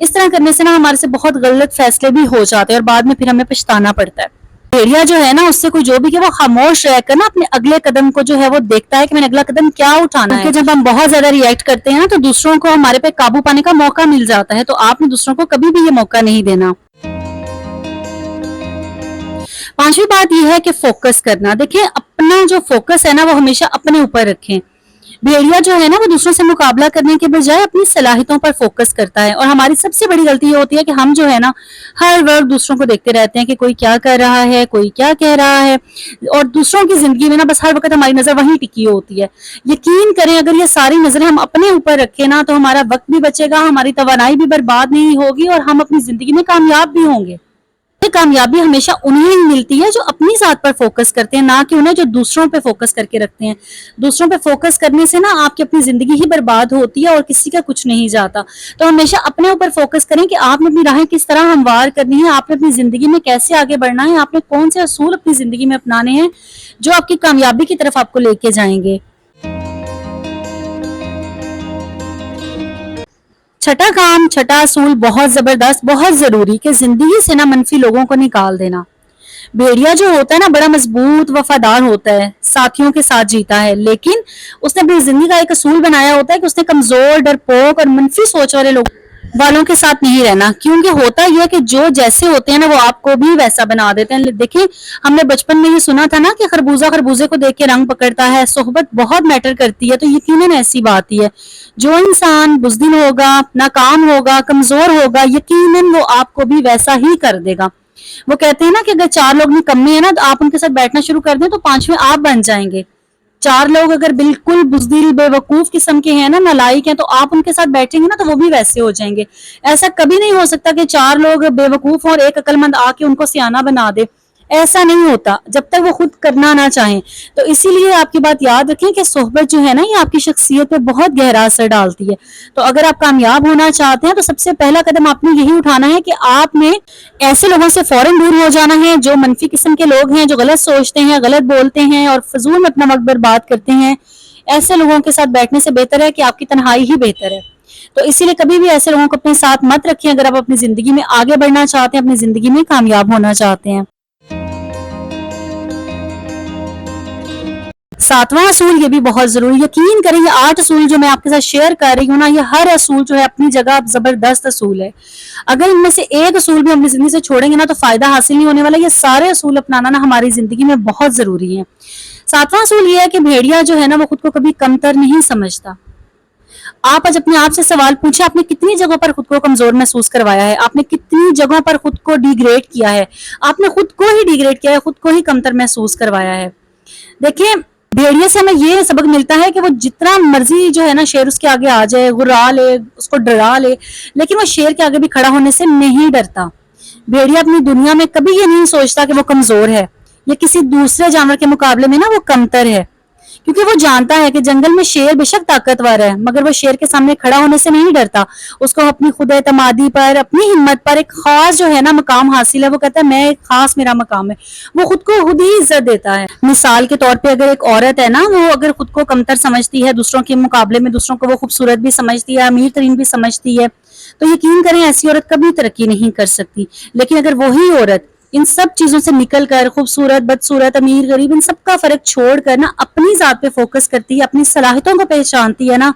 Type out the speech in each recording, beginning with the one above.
اس طرح کرنے سے نا ہمارے سے بہت غلط فیصلے بھی ہو جاتے ہیں اور بعد میں پھر ہمیں پچھتانا پڑتا ہے. بھیڑیا جو ہے نا اس سے کوئی جو بھی کہ وہ خاموش رہ کر نا اپنے اگلے قدم کو جو ہے وہ دیکھتا ہے کہ میں نے اگلا قدم کیا اٹھانا ہے. کیونکہ جب ہم بہت زیادہ ریئیکٹ کرتے ہیں نا تو دوسروں کو ہمارے پہ قابو پانے کا موقع مل جاتا ہے. تو آپ نے دوسروں کو کبھی بھی یہ موقع نہیں دینا. پانچویں بات یہ ہے کہ فوکس کرنا. دیکھیں اپنا جو فوکس ہے نا وہ ہمیشہ اپنے اوپر رکھیں. بھیڑیا جو ہے نا وہ دوسروں سے مقابلہ کرنے کے بجائے اپنی صلاحیتوں پر فوکس کرتا ہے. اور ہماری سب سے بڑی غلطی یہ ہوتی ہے کہ ہم جو ہے نا ہر وقت دوسروں کو دیکھتے رہتے ہیں کہ کوئی کیا کر رہا ہے, کوئی کیا کہہ رہا ہے, اور دوسروں کی زندگی میں نا بس ہر وقت ہماری نظر وہیں ٹکی ہوتی ہے. یقین کریں اگر یہ ساری نظریں ہم اپنے اوپر رکھیں نا تو ہمارا وقت بھی بچے گا, ہماری توانائی بھی برباد نہیں ہوگی اور ہم اپنی زندگی میں کامیاب بھی ہوں گے. کامیابی ہمیشہ انہیں ہی ملتی ہے جو اپنی ذات پر فوکس کرتے ہیں, نہ کہ انہیں جو دوسروں پہ فوکس کر کے رکھتے ہیں. دوسروں پہ فوکس کرنے سے نا آپ کی اپنی زندگی ہی برباد ہوتی ہے اور کسی کا کچھ نہیں جاتا. تو ہمیشہ اپنے اوپر فوکس کریں کہ آپ نے اپنی راہیں کس طرح ہموار کرنی ہے, آپ نے اپنی زندگی میں کیسے آگے بڑھنا ہے, آپ نے کون سے اصول اپنی زندگی میں اپنانے ہیں جو آپ کی کامیابی کی طرف آپ کو لے کے جائیں گے. چھٹا کام, چھٹا اصول بہت زبردست, بہت ضروری کہ زندگی سے نا منفی لوگوں کو نکال دینا. بھیڑیا جو ہوتا ہے نا بڑا مضبوط وفادار ہوتا ہے, ساتھیوں کے ساتھ جیتا ہے, لیکن اس نے اپنی زندگی کا ایک اصول بنایا ہوتا ہے کہ اس نے کمزور, ڈرپوک اور منفی سوچ والوں کے ساتھ نہیں رہنا. کیونکہ ہوتا یہ ہے کہ جو جیسے ہوتے ہیں نا وہ آپ کو بھی ویسا بنا دیتے ہیں. دیکھیں ہم نے بچپن میں یہ سنا تھا نا کہ خربوزہ خربوزے کو دیکھ کے رنگ پکڑتا ہے. صحبت بہت میٹر کرتی ہے. تو یقیناً ایسی بات ہی ہے, جو انسان بزدل ہوگا, ناکام ہوگا, کمزور ہوگا, یقیناً وہ آپ کو بھی ویسا ہی کر دے گا. وہ کہتے ہیں نا کہ اگر 4 لوگ نکمے ہیں نا تو آپ ان کے ساتھ بیٹھنا شروع کر دیں تو 5ویں آپ بن جائیں گے. 4 لوگ اگر بالکل بزدل, بے وقوف قسم کے ہیں نا, نالائق ہیں, تو آپ ان کے ساتھ بیٹھیں گے نا تو وہ بھی ویسے ہو جائیں گے. ایسا کبھی نہیں ہو سکتا کہ 4 لوگ بے وقوف ہوں اور ایک عقل مند آ کے ان کو سیانہ بنا دے. ایسا نہیں ہوتا جب تک وہ خود کرنا نہ چاہیں. تو اسی لیے آپ کی بات یاد رکھیں کہ صحبت جو ہے نا یہ آپ کی شخصیت پہ بہت گہرا اثر ڈالتی ہے. تو اگر آپ کامیاب ہونا چاہتے ہیں تو سب سے پہلا قدم آپ نے یہی اٹھانا ہے کہ آپ نے ایسے لوگوں سے فوراً دور ہو جانا ہے جو منفی قسم کے لوگ ہیں, جو غلط سوچتے ہیں, غلط بولتے ہیں اور فضول میں اپنا وقت برباد کرتے ہیں. ایسے لوگوں کے ساتھ بیٹھنے سے بہتر ہے کہ آپ کی تنہائی ہی بہتر ہے. تو اسی لیے کبھی بھی ایسے لوگوں کو اپنے ساتھ مت رکھیں اگر آپ اپنی زندگی میں آگے بڑھنا چاہتے ہیں, اپنی زندگی میں کامیاب ہونا چاہتے ہیں. 7واں اصول یہ بھی بہت ضروری. یقین کریں یہ 8 اصول جو میں آپ کے ساتھ شیئر کر رہی ہوں نا, یہ ہر اصول جو ہے اپنی جگہ زبردست اصول ہے. اگر ان میں سے ایک اصول بھی اپنی زندگی سے چھوڑیں گے نا تو فائدہ حاصل نہیں ہونے والا. یہ سارے اصول اپنانا نا ہماری زندگی میں بہت ضروری ہے. 7واں اصول یہ ہے کہ بھیڑیا جو ہے نا وہ خود کو کبھی کمتر نہیں سمجھتا. آپ آج اپنے آپ سے سوال پوچھیں, آپ نے کتنی جگہوں پر خود کو کمزور محسوس کروایا ہے, آپ نے کتنی جگہوں پر خود کو ڈیگریڈ کیا ہے, آپ نے خود کو ہی ڈیگریڈ کیا ہے, خود کو ہی کمتر محسوس کروایا ہے. دیکھیں بھیڑیے سے ہمیں یہ سبق ملتا ہے کہ وہ جتنا مرضی جو ہے نا شیر اس کے آگے آ جائے, غرا لے, اس کو ڈرا لے, لیکن وہ شیر کے آگے بھی کھڑا ہونے سے نہیں ڈرتا. بھیڑیا اپنی دنیا میں کبھی یہ نہیں سوچتا کہ وہ کمزور ہے یا کسی دوسرے جانور کے مقابلے میں نا وہ کمتر ہے, کیونکہ وہ جانتا ہے کہ جنگل میں شیر بے شک طاقتور ہے مگر وہ شیر کے سامنے کھڑا ہونے سے نہیں ڈرتا. اس کو اپنی خود اعتمادی پر, اپنی ہمت پر ایک خاص جو ہے نا مقام حاصل ہے. وہ کہتا ہے میں ایک خاص میرا مقام ہے. وہ خود کو خود ہی عزت دیتا ہے. مثال کے طور پہ اگر ایک عورت ہے نا, وہ اگر خود کو کمتر سمجھتی ہے دوسروں کے مقابلے میں, دوسروں کو وہ خوبصورت بھی سمجھتی ہے, امیر ترین بھی سمجھتی ہے, تو یقین کریں ایسی عورت کبھی ترقی نہیں کر سکتی. لیکن اگر وہی عورت ان سب چیزوں سے نکل کر خوبصورت, بدصورت, امیر, غریب, ان سب کا فرق چھوڑ کر نا اپنی ذات پہ فوکس کرتی ہے, اپنی صلاحیتوں کو پہچانتی ہے نا,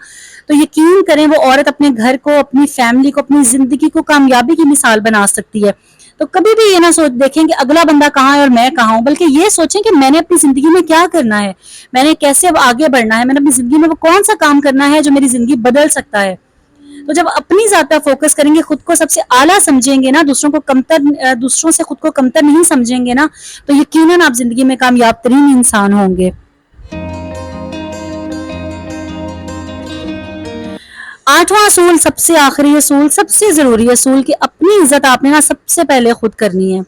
تو یقین کریں وہ عورت اپنے گھر کو, اپنی فیملی کو, اپنی زندگی کو کامیابی کی مثال بنا سکتی ہے. تو کبھی بھی یہ نہ سوچ دیکھیں کہ اگلا بندہ کہاں ہے اور میں کہاں ہوں, بلکہ یہ سوچیں کہ میں نے اپنی زندگی میں کیا کرنا ہے, میں نے کیسے اب آگے بڑھنا ہے, میں نے اپنی زندگی میں وہ کون سا کام کرنا ہے جو میری زندگی بدل سکتا ہے. تو جب اپنی ذات پر فوکس کریں گے, خود کو سب سے اعلیٰ سمجھیں گے نا, دوسروں سے خود کو کمتر نہیں سمجھیں گے نا, تو یقیناً آپ زندگی میں کامیاب ترین انسان ہوں گے. 8واں اصول, سب سے آخری اصول, سب سے ضروری اصول کہ اپنی عزت آپ نے نا سب سے پہلے خود کرنی ہے.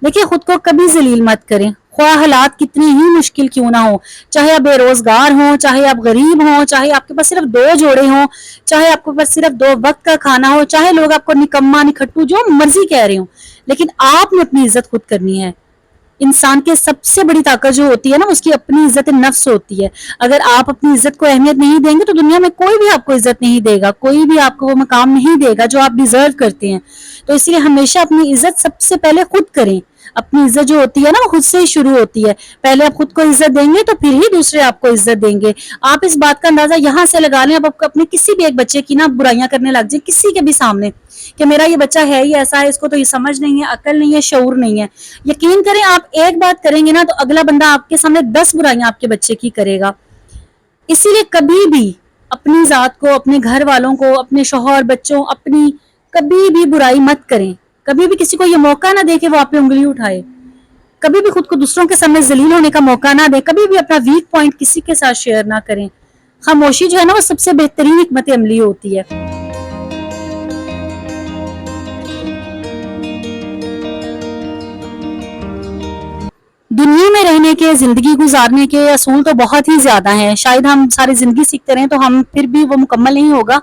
دیکھیں خود کو کبھی ذلیل مت کریں, خواہ حالات کتنی ہی مشکل کیوں نہ ہو, چاہے آپ بے روزگار ہوں, چاہے آپ غریب ہوں, چاہے آپ کے پاس صرف 2 جوڑے ہوں, چاہے آپ کے پاس صرف 2 وقت کا کھانا ہو, چاہے لوگ آپ کو نکما, نکھٹو, جو مرضی کہہ رہے ہوں, لیکن آپ نے اپنی عزت خود کرنی ہے. انسان کے سب سے بڑی طاقت جو ہوتی ہے نا اس کی اپنی عزت نفس ہوتی ہے. اگر آپ اپنی عزت کو اہمیت نہیں دیں گے تو دنیا میں کوئی بھی آپ کو عزت نہیں دے گا, کوئی بھی آپ کو وہ مقام نہیں دے گا جو آپ ڈیزرو کرتے ہیں. تو اس لیے ہمیشہ اپنی عزت سب سے پہلے خود کریں. اپنی عزت جو ہوتی ہے نا وہ خود سے ہی شروع ہوتی ہے. پہلے آپ خود کو عزت دیں گے تو پھر ہی دوسرے آپ کو عزت دیں گے. آپ اس بات کا اندازہ یہاں سے لگا لیں, آپ اپنے کسی بھی ایک بچے کی نا برائیاں کرنے لگ جائیں کسی کے بھی سامنے کہ میرا یہ بچہ ہے ہی ایسا ہے, اس کو تو یہ سمجھ نہیں ہے, عقل نہیں ہے, شعور نہیں ہے. یقین کریں آپ ایک بات کریں گے نا تو اگلا بندہ آپ کے سامنے 10 برائیاں آپ کے بچے کی کرے گا. اسی لیے کبھی بھی اپنی ذات کو, اپنے گھر والوں کو, اپنے شوہر, بچوں, اپنی کبھی بھی برائی مت کریں. کبھی بھی کسی کو یہ موقع نہ دے کہ وہ آپ پہ انگلی اٹھائے. کبھی بھی خود کو دوسروں کے سامنے ذلیل ہونے کا موقع نہ دیں. کبھی بھی اپنا ویک پوائنٹ کسی کے ساتھ شیئر نہ کریں. خاموشی جو ہے نا وہ سب سے بہترین حکمت عملی ہوتی ہے. دنیا میں رہنے کے, زندگی گزارنے کے اصول تو بہت ہی زیادہ ہیں. شاید ہم ساری زندگی سیکھتے رہیں تو ہم پھر بھی وہ مکمل نہیں ہوگا.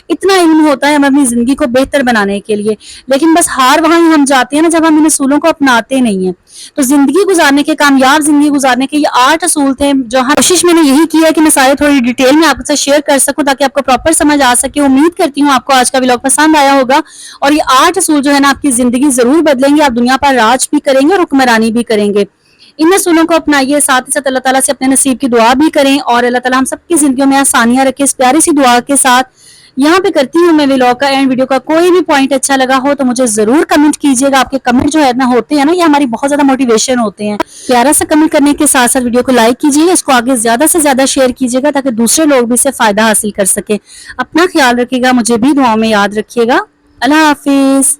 اتنا علم ہوتا ہے ہم اپنی زندگی کو بہتر بنانے کے لیے, لیکن بس ہار وہاں ہی ہم جاتے ہیں نا جب ہم ان اصولوں کو اپناتے نہیں ہیں. تو زندگی گزارنے کے, کامیاب زندگی گزارنے کے یہ 8 اصول تھے جو کوشش میں نے یہی کی ہے کہ میں سارے تھوڑی ڈیٹیل میں آپ کے ساتھ شیئر کر سکوں تاکہ آپ کو پراپر سمجھ آ سکے. امید کرتی ہوں آپ کو آج کا ولاگ پسند آیا ہوگا, اور یہ 8 اصول جو ہے نا آپ کی زندگی ضرور بدلیں گے. آپ دنیا پر راج بھی کریں گے اور حکمرانی بھی کریں گے. ان اصولوں کو اپنائیے, ساتھ ہی ساتھ اللہ تعالیٰ سے اپنے نصیب کی دعا بھی کریں, اور اللہ تعالیٰ ہم سب کی زندگیوں میں آسانیاں رکھے. اس پیاری سی دعا کے ساتھ یہاں پہ کرتی ہوں میں ولاگ کا اینڈ. ویڈیو کا کوئی بھی پوائنٹ اچھا لگا ہو تو مجھے ضرور کمنٹ کیجیے گا. آپ کے کمنٹ جو ہے نا ہوتے ہیں نا یہ ہماری بہت زیادہ موٹیویشن ہوتے ہیں. پیارا سا کمنٹ کرنے کے ساتھ ساتھ ویڈیو کو لائک کیجیے گا, اس کو آگے زیادہ سے زیادہ شیئر کیجیے گا تاکہ دوسرے لوگ بھی اس سے فائدہ حاصل کر سکیں. اپنا خیال رکھیے گا, مجھے بھی دعاؤں میں یاد رکھیے گا. اللہ حافظ.